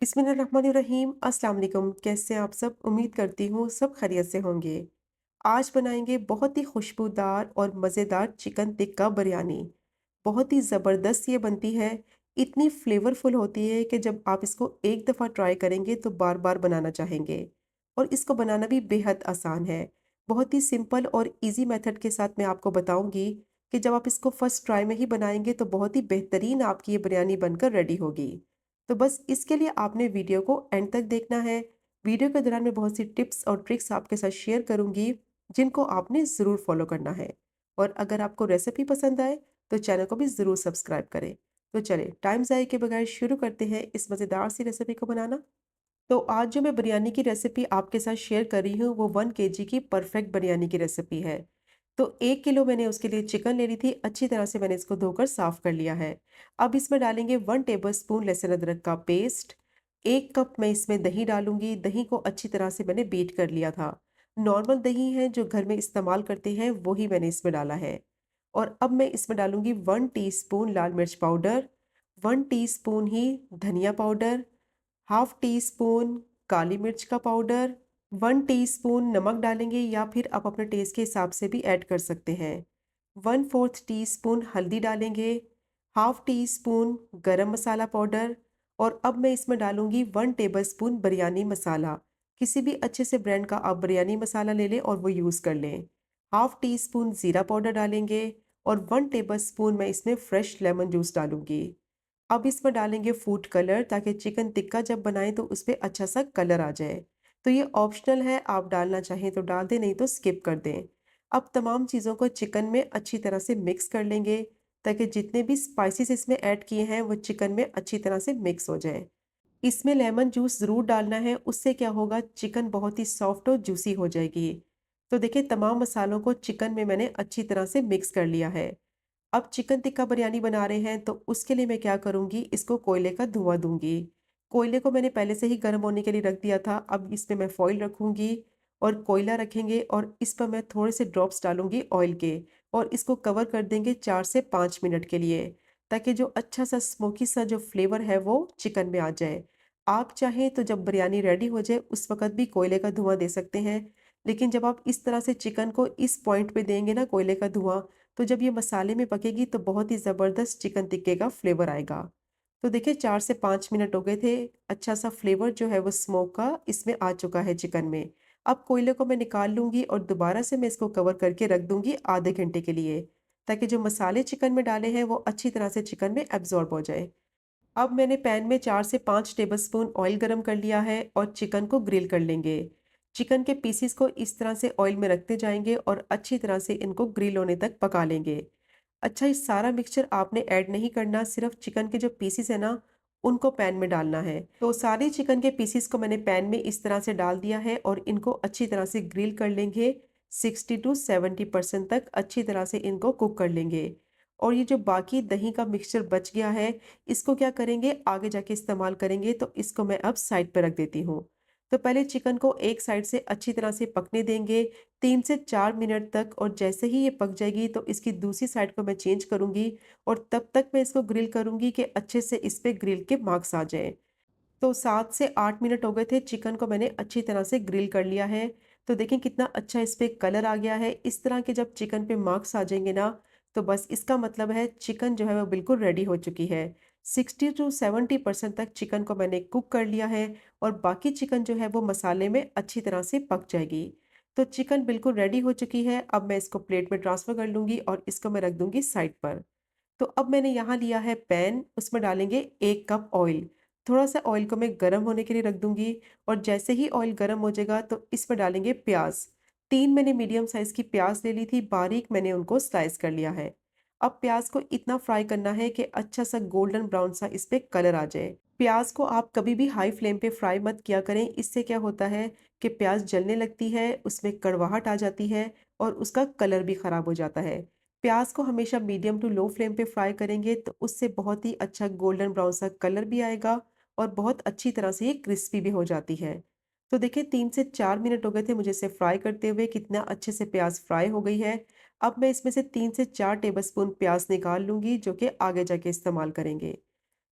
बिस्मिल्लाहिर्रहमानिर्रहीम। अस्सलाम वालेकुम। कैसे हैं आप सब? उम्मीद करती हूँ सब खैरियत से होंगे। आज बनाएंगे बहुत ही खुशबूदार और मज़ेदार चिकन टिक्का बिरयानी। बहुत ही ज़बरदस्त ये बनती है। इतनी फ्लेवरफुल होती है कि जब आप इसको एक दफ़ा ट्राई करेंगे तो बार बार बनाना चाहेंगे। और इसको बनाना भी बेहद आसान है। बहुत ही सिंपल और इजी मेथड के साथ मैं आपको बताऊंगी कि जब आप इसको फर्स्ट ट्राई में ही बनाएंगे तो बहुत ही बेहतरीन आपकी ये बिरयानी बनकर रेडी होगी। तो बस इसके लिए आपने वीडियो को एंड तक देखना है। वीडियो के दौरान मैं बहुत सी टिप्स और ट्रिक्स आपके साथ शेयर करूंगी जिनको आपने ज़रूर फॉलो करना है। और अगर आपको रेसिपी पसंद आए तो चैनल को भी ज़रूर सब्सक्राइब करें। तो चले टाइम ज़ाय के बगैर शुरू करते हैं इस मज़ेदार सी रेसिपी को बनाना। तो आज जो मैं बिरयानी की रेसिपी आपके साथ शेयर कर रही हूँ वो 1 kg की परफेक्ट बिरयानी की रेसिपी है। तो 1 किलो मैंने उसके लिए चिकन ले ली थी। अच्छी तरह से मैंने इसको धोकर साफ कर लिया है। अब इसमें डालेंगे 1 टेबल स्पून लहसुन अदरक का पेस्ट। 1 कप मैं इसमें दही डालूंगी। दही को अच्छी तरह से मैंने बीट कर लिया था। नॉर्मल दही है जो घर में इस्तेमाल करते हैं वही मैंने इसमें डाला है। और अब मैं इसमें डालूंगी 1 टीस्पून लाल मिर्च पाउडर, 1 टीस्पून ही धनिया पाउडर, हाफ टी स्पून काली मिर्च का पाउडर, 1 टीस्पून नमक डालेंगे या फिर आप अपने टेस्ट के हिसाब से भी ऐड कर सकते हैं। 1/4 टीस्पून हल्दी डालेंगे, हाफ टी स्पून गरम मसाला पाउडर। और अब मैं इसमें डालूंगी 1 टेबल स्पून बिरयानी मसाला। किसी भी अच्छे से ब्रांड का आप बिरयानी मसाला ले लें और वो यूज़ कर लें। हाफ टी स्पून ज़ीरा पाउडर डालेंगे और 1 टेबल स्पून मैं इसमें फ्रेश लेमन जूस डालूंगी। अब इसमें डालेंगे फूड कलर ताकि चिकन टिक्का जब बनाएं तो उस पर अच्छा सा कलर आ जाए। तो ये ऑप्शनल है, आप डालना चाहें तो डाल दें नहीं तो स्किप कर दें। अब तमाम चीज़ों को चिकन में अच्छी तरह से मिक्स कर लेंगे ताकि जितने भी स्पाइसेस इसमें ऐड किए हैं वो चिकन में अच्छी तरह से मिक्स हो जाए। इसमें लेमन जूस ज़रूर डालना है, उससे क्या होगा चिकन बहुत ही सॉफ्ट और जूसी हो जाएगी। तो देखिए तमाम मसालों को चिकन में मैंने अच्छी तरह से मिक्स कर लिया है। अब चिकन टिक्का बिरयानी बना रहे हैं तो उसके लिए मैं क्या करूँगी, इसको कोयले का धुआँ दूँगी। कोयले को मैंने पहले से ही गर्म होने के लिए रख दिया था। अब इसमें मैं फ़ॉइल रखूँगी और कोयला रखेंगे और इस पर मैं थोड़े से ड्रॉप्स डालूँगी ऑयल के और इसको कवर कर देंगे 4 से 5 मिनट के लिए ताकि जो अच्छा सा स्मोकी सा जो फ्लेवर है वो चिकन में आ जाए। आप चाहें तो जब बिरयानी रेडी हो जाए उस वक़्त भी कोयले का धुआँ दे सकते हैं। लेकिन जब आप इस तरह से चिकन को इस पॉइंट पे देंगे ना कोयले का धुआँ, तो जब ये मसाले में पकेगी तो बहुत ही ज़बरदस्त चिकन टिक्के का फ्लेवर आएगा। तो देखिए 4 से 5 मिनट हो गए थे। अच्छा सा फ्लेवर जो है वो स्मोक का इसमें आ चुका है चिकन में। अब कोयले को मैं निकाल लूँगी और दोबारा से मैं इसको कवर करके रख दूँगी आधे घंटे के लिए, ताकि जो मसाले चिकन में डाले हैं वो अच्छी तरह से चिकन में एब्ज़ॉर्ब हो जाए। अब मैंने पैन में 4 से 5 टेबलस्पून ऑयल गरम कर लिया है और चिकन को ग्रिल कर लेंगे। चिकन के पीसीस को इस तरह से ऑयल में रखते जाएंगे और अच्छी तरह से इनको ग्रिल होने तक पका लेंगे। अच्छा, ये सारा मिक्सचर आपने ऐड नहीं करना, सिर्फ चिकन के जो पीसीस है ना उनको पैन में डालना है। तो सारे चिकन के पीसीस को मैंने पैन में इस तरह से डाल दिया है और इनको अच्छी तरह से ग्रिल कर लेंगे। 60 to 70% तक अच्छी तरह से इनको कुक कर लेंगे। और ये जो बाकी दही का मिक्सचर बच गया है इसको क्या करेंगे, आगे जाके इस्तेमाल करेंगे। तो इसको मैं अब साइड पर रख देती हूँ। तो पहले चिकन को एक साइड से अच्छी तरह से पकने देंगे 3 से 4 मिनट तक। और जैसे ही ये पक जाएगी तो इसकी दूसरी साइड को मैं चेंज करूँगी और तब तक मैं इसको ग्रिल करूँगी कि अच्छे से इस पे ग्रिल के मार्क्स आ जाएँ। तो 7 से 8 मिनट हो गए थे, चिकन को मैंने अच्छी तरह से ग्रिल कर लिया है। तो देखें कितना अच्छा इस पे कलर आ गया है। इस तरह के जब चिकन पे मार्क्स आ जाएंगे ना तो बस इसका मतलब है चिकन जो है वो बिल्कुल रेडी हो चुकी है। 60 to 70% तक चिकन को मैंने कुक कर लिया है और बाकी चिकन जो है वो मसाले में अच्छी तरह से पक जाएगी। तो चिकन बिल्कुल रेडी हो चुकी है। अब मैं इसको प्लेट में ट्रांसफ़र कर लूँगी और इसको मैं रख दूँगी साइड पर। तो अब मैंने यहाँ लिया है पैन, उसमें डालेंगे 1 कप ऑयल। थोड़ा-सा ऑयल को मैं गरम होने के लिए रख दूँगी और जैसे ही ऑयल गरम हो जाएगा तो इसमें डालेंगे प्याज़। 3 मैंने मीडियम साइज़ की प्याज़ ले ली थी, बारीक मैंने उनको स्लाइस कर लिया है। अब प्याज़ को इतना फ्राई करना है कि अच्छा-सा गोल्डन ब्राउन सा इस पे कलर आ जाए। प्याज़ को आप कभी भी हाई फ्लेम पे फ्राई मत किया करें, इससे क्या होता है कि प्याज़ जलने लगती है, उसमें कड़वाहट आ जाती है और उसका कलर भी ख़राब हो जाता है। प्याज़ को हमेशा मीडियम टू लो फ्लेम पे फ्राई करेंगे तो उससे बहुत ही अच्छा गोल्डन ब्राउन सा कलर भी आएगा और बहुत अच्छी तरह से ये क्रिस्पी भी हो जाती है। तो देखिए 3 से 4 मिनट हो गए थे मुझे इसे फ्राई करते हुए, कितना अच्छे से प्याज़ फ्राई हो गई है। अब मैं इसमें से 3 से 4 टेबलस्पून प्याज़ निकाल लूँगी जो कि आगे जाके इस्तेमाल करेंगे।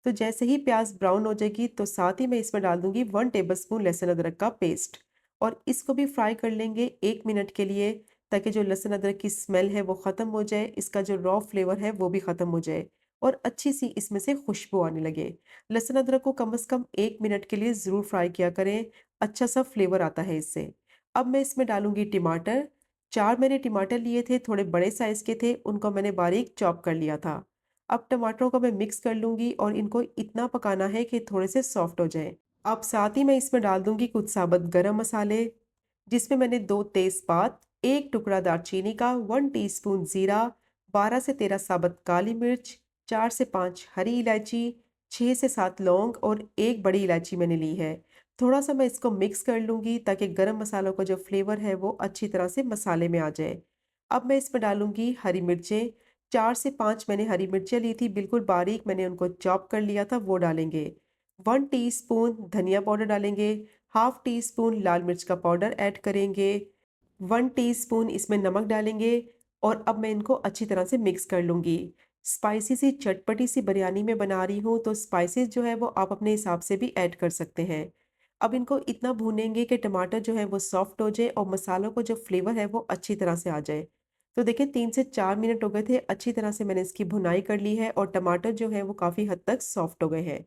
तो जैसे ही प्याज ब्राउन हो जाएगी तो साथ ही मैं इसमें डाल दूंगी 1 टेबलस्पून लहसुन अदरक का पेस्ट और इसको भी फ्राई कर लेंगे 1 मिनट के लिए, ताकि जो लहसुन अदरक की स्मेल है वो ख़त्म हो जाए, इसका जो रॉ फ्लेवर है वो भी ख़त्म हो जाए और अच्छी सी इसमें से खुशबू आने लगे। लहसुन अदरक को कम से कम 1 मिनट के लिए ज़रूर फ्राई किया करें, अच्छा सा फ्लेवर आता है इससे। अब मैं इसमें डालूंगी टमाटर। 4 मैंने टमाटर लिए थे, थोड़े बड़े साइज़ के थे, उनको मैंने बारीक चॉप कर लिया था। अब टमाटरों को मैं मिक्स कर लूँगी और इनको इतना पकाना है कि थोड़े से सॉफ्ट हो जाएँ। अब साथ ही मैं इसमें डाल दूँगी कुछ साबुत गरम मसाले, जिसमें मैंने 2 तेज़पात, 1 टुकड़ा दालचीनी का, 1 टीस्पून ज़ीरा, 12 से 13 साबुत काली मिर्च, 4 से 5 हरी इलायची, 6 से 7 लौंग और 1 बड़ी इलायची मैंने ली है। थोड़ा-सा मैं इसको मिक्स कर लूँगी ताकि गरम मसालों का जो फ्लेवर है वो अच्छी तरह से मसाले में आ जाए। अब मैं इसमें डालूँगी हरी मिर्चें। 4 से 5 मैंने हरी मिर्चें ली थी, बिल्कुल बारीक मैंने उनको चॉप कर लिया था, वो डालेंगे। 1 टीस्पून धनिया पाउडर डालेंगे, हाफ टी स्पून लाल मिर्च का पाउडर ऐड करेंगे, 1 टीस्पून इसमें नमक डालेंगे और अब मैं इनको अच्छी तरह से मिक्स कर लूँगी। स्पाइसी सी चटपटी सी बिरयानी मैं बना रही हूँ, तो स्पाइसेस जो है वो आप अपने हिसाब से भी ऐड कर सकते हैं। अब इनको इतना भूनेंगे कि टमाटर जो है वो सॉफ्ट हो जाए और मसालों का जो फ्लेवर है वो अच्छी तरह से आ जाए। तो देखिए 3 से 4 मिनट हो गए थे, अच्छी तरह से मैंने इसकी भुनाई कर ली है और टमाटर जो है वो काफ़ी हद तक सॉफ्ट हो गए हैं।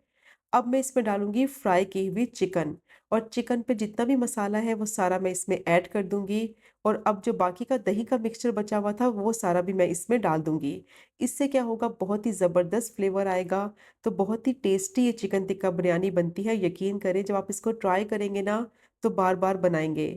अब मैं इसमें डालूँगी फ्राई की हुई चिकन और चिकन पे जितना भी मसाला है वो सारा मैं इसमें ऐड कर दूँगी और अब जो बाकी का दही का मिक्सचर बचा हुआ था वो सारा भी मैं इसमें डाल दूँगी। इससे क्या होगा, बहुत ही ज़बरदस्त फ्लेवर आएगा, तो बहुत ही टेस्टी ये चिकन टिक्का बिरयानी बनती है। यकीन करें, जब आप इसको ट्राई करेंगे ना तो बार-बार बनाएँगे।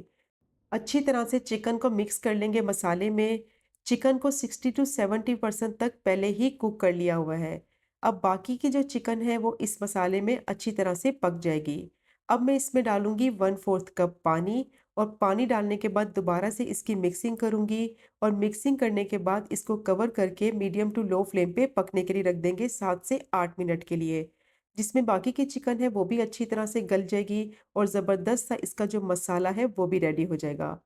अच्छी तरह से चिकन को मिक्स कर लेंगे मसाले में। चिकन को 60 टू 70% तक पहले ही कुक कर लिया हुआ है। अब बाकी की जो चिकन है वो इस मसाले में अच्छी तरह से पक जाएगी। अब मैं इसमें डालूँगी 1/4 कप पानी और पानी डालने के बाद दोबारा से इसकी मिक्सिंग करूँगी और मिक्सिंग करने के बाद इसको कवर करके मीडियम टू लो फ्लेम पे पकने के लिए रख देंगे 7 से 8 मिनट के लिए। जिसमें बाकी की चिकन है वो भी अच्छी तरह से गल जाएगी और ज़बरदस्त सा इसका जो मसाला है वो भी रेडी हो जाएगा।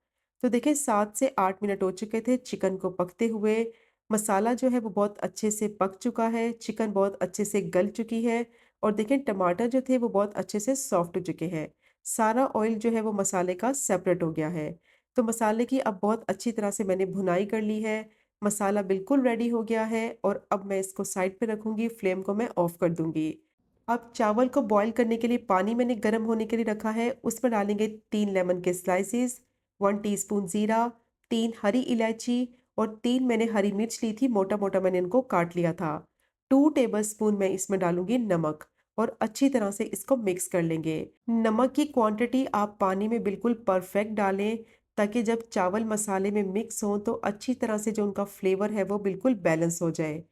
तो देखिए 7 से 8 मिनट हो चुके थे चिकन को पकते हुए। मसाला जो है वो बहुत अच्छे से पक चुका है, चिकन बहुत अच्छे से गल चुकी है और देखिए टमाटर जो थे वो बहुत अच्छे से सॉफ्ट हो चुके हैं। सारा ऑयल जो है वो मसाले का सेपरेट हो गया है। तो मसाले की अब बहुत अच्छी तरह से मैंने भुनाई कर ली है। मसाला बिल्कुल रेडी हो गया है और अब मैं इसको साइड पे रखूँगी, फ्लेम को मैं ऑफ कर दूँगी। अब चावल को बॉईल करने के लिए पानी मैंने गर्म होने के लिए रखा है, उसमें डालेंगे 3 लेमन के स्लाइसेस, 1 टीस्पून जीरा, 3 हरी इलायची और 3 मैंने हरी मिर्च ली थी, मोटा-मोटा मैंने इनको काट लिया था। 2 टेबलस्पून मैं इसमें डालूँगी नमक और अच्छी तरह से इसको मिक्स कर लेंगे। नमक की क्वांटिटी आप पानी में बिल्कुल परफेक्ट डालें, ताकि जब चावल मसाले में मिक्स हों तो अच्छी तरह से जो उनका फ्लेवर है वो बिल्कुल बैलेंस हो जाए।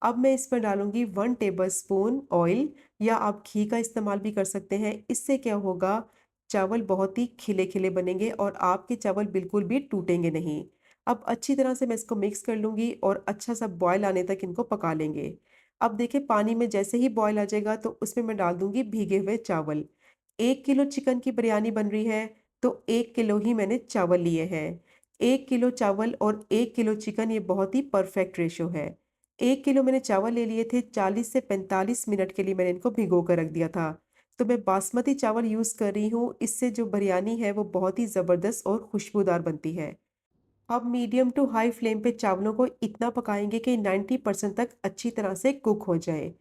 अब मैं इसमें डालूँगी 1 टेबलस्पून ऑयल या आप घी का इस्तेमाल भी कर सकते हैं। इससे क्या होगा, चावल बहुत ही खिले-खिले बनेंगे और आपके चावल बिल्कुल भी टूटेंगे नहीं। अब अच्छी तरह से मैं इसको मिक्स कर लूँगी और अच्छा-सा बॉयल आने तक इनको पका लेंगे। अब देखिए पानी में जैसे ही बॉयल आ जाएगा तो उसमें मैं डाल दूँगी भीगे हुए चावल। 1 किलो चिकन की बिरयानी बन रही है, तो 1 किलो ही मैंने चावल लिए हैं। 1 किलो चावल और 1 किलो चिकन, ये बहुत ही परफेक्ट रेशियो है। 1 किलो मैंने चावल ले लिए थे, 40 से 45 मिनट के लिए मैंने इनको भिगो कर रख दिया था। तो मैं बासमती चावल यूज़ कर रही हूँ, इससे जो बिरयानी है वो बहुत ही ज़बरदस्त और खुशबूदार बनती है। अब मीडियम टू हाई फ्लेम पे चावलों को इतना पकाएँगे कि 90% तक अच्छी तरह से कुक हो जाए।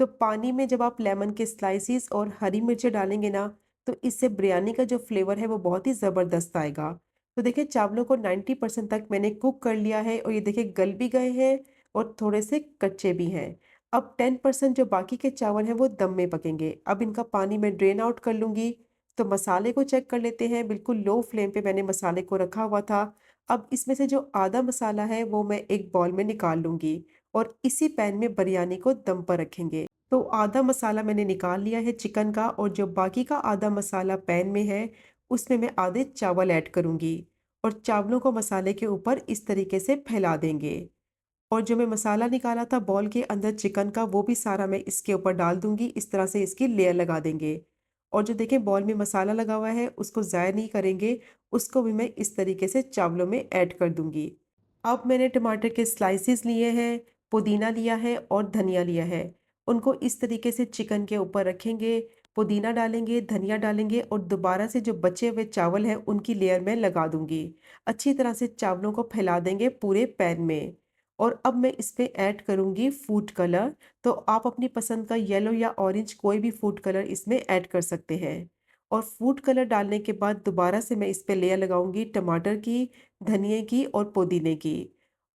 तो पानी में जब आप लेमन के स्लाइसेस और हरी मिर्ची डालेंगे ना, तो इससे बिरयानी का जो फ्लेवर है वो बहुत ही ज़बरदस्त आएगा। तो देखिए चावलों को 90% तक मैंने कुक कर लिया है और ये देखिए गल भी गए हैं और थोड़े से कच्चे भी हैं। अब 10% जो बाकी के चावल हैं वो दम में पकेंगे। अब इनका पानी मैं ड्रेन आउट कर लूँगी। तो मसाले को चेक कर लेते हैं, बिल्कुल लो फ्लेम पे मैंने मसाले को रखा हुआ था। अब इसमें से जो आधा मसाला है वो मैं एक बाउल में निकाल लूँगी और इसी पैन में बिरयानी को दम पर रखेंगे। तो आधा मसाला मैंने निकाल लिया है चिकन का और जो बाकी का आधा मसाला पैन में है, उसमें मैं आधे चावल ऐड करूँगी और चावलों को मसाले के ऊपर इस तरीके से फैला देंगे। और जो मैं मसाला निकाला था बॉल के अंदर चिकन का, वो भी सारा मैं इसके ऊपर डाल दूँगी, इस तरह से इसकी लेयर लगा देंगे। और जो देखिए बॉल में मसाला लगा हुआ है, उसको ज़ाया नहीं करेंगे, उसको भी मैं इस तरीके से चावलों में ऐड कर दूँगी। अब मैंने टमाटर के स्लाइसेस लिए हैं, पुदीना लिया है और धनिया लिया है उनको इस तरीके से चिकन के ऊपर रखेंगे, पुदीना डालेंगे, धनिया डालेंगे और दोबारा से जो बचे हुए चावल हैं उनकी लेयर मैं लगा दूँगी। अच्छी तरह से चावलों को फैला देंगे पूरे पैन में। और अब मैं इसमें ऐड करूँगी फूड कलर, तो आप अपनी पसंद का येलो या ऑरेंज कोई भी फूड कलर इसमें ऐड कर सकते हैं। और फूड कलर डालने के बाद दोबारा से मैं इस पे लेयर लगाऊँगी टमाटर की, धनिये की और पुदीने की।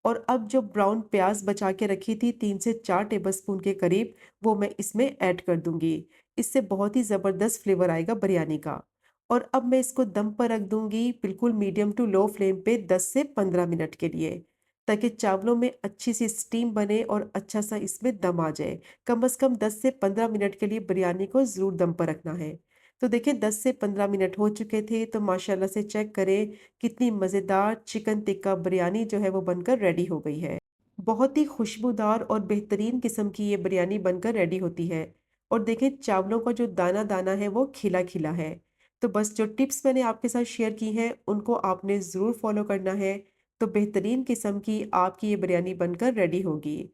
और अब जो ब्राउन प्याज़ बचा के रखी थी 3 से 4 टेबलस्पून के करीब, वो मैं इसमें ऐड कर दूँगी। इससे बहुत ही ज़बरदस्त फ्लेवर आएगा बिरयानी का। और अब मैं इसको दम पर रख दूँगी बिल्कुल मीडियम टू लो फ्लेम पे 10 से 15 मिनट के लिए, ताकि चावलों में अच्छी-सी स्टीम बने और अच्छा-सा इसमें दम आ जाए। कम से कम 10 से 15 मिनट के लिए बिरयानी को ज़रूर दम पर रखना है। तो देखिए 10 से 15 मिनट हो चुके थे, तो माशाल्लाह से चेक करें कितनी मज़ेदार चिकन टिक्का बिरयानी जो है वो बनकर रेडी हो गई है। बहुत ही खुशबूदार और बेहतरीन किस्म की ये बिरयानी बनकर रेडी होती है। और देखिए चावलों का जो दाना-दाना है वो खिला-खिला है। तो बस जो टिप्स मैंने आपके साथ शेयर की हैं उनको आपने ज़रूर फ़ॉलो करना है, तो बेहतरीन किस्म की आपकी ये बिरयानी बनकर रेडी होगी।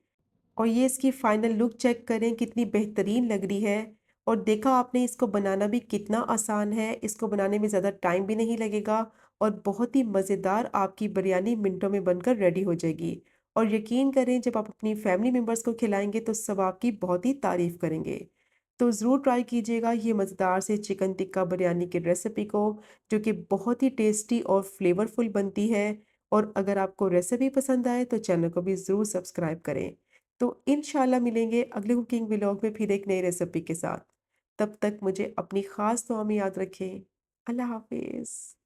और ये इसकी फाइनल लुक चेक करें कितनी बेहतरीन लग रही है। और देखा आपने इसको बनाना भी कितना आसान है, इसको बनाने में ज़्यादा टाइम भी नहीं लगेगा और बहुत ही मज़ेदार आपकी बिरयानी मिनटों में बनकर रेडी हो जाएगी। और यकीन करें जब आप अपनी फैमिली मेंबर्स को खिलाएँगे तो सब आपकी बहुत ही तारीफ़ करेंगे। तो ज़रूर ट्राई कीजिएगा ये मज़ेदार से चिकन टिक्का बिरयानी की रेसिपी को, जो कि बहुत ही टेस्टी और फ्लेवरफुल बनती है। और अगर आपको रेसिपी पसंद आए तो चैनल को भी ज़रूर सब्सक्राइब करें। तो इंशाल्लाह मिलेंगे अगले कुकिंग व्लॉग में फिर एक नई रेसिपी के साथ। तब तक मुझे अपनी ख़ास दुआ में याद रखें। अल्लाह हाफ़िज़।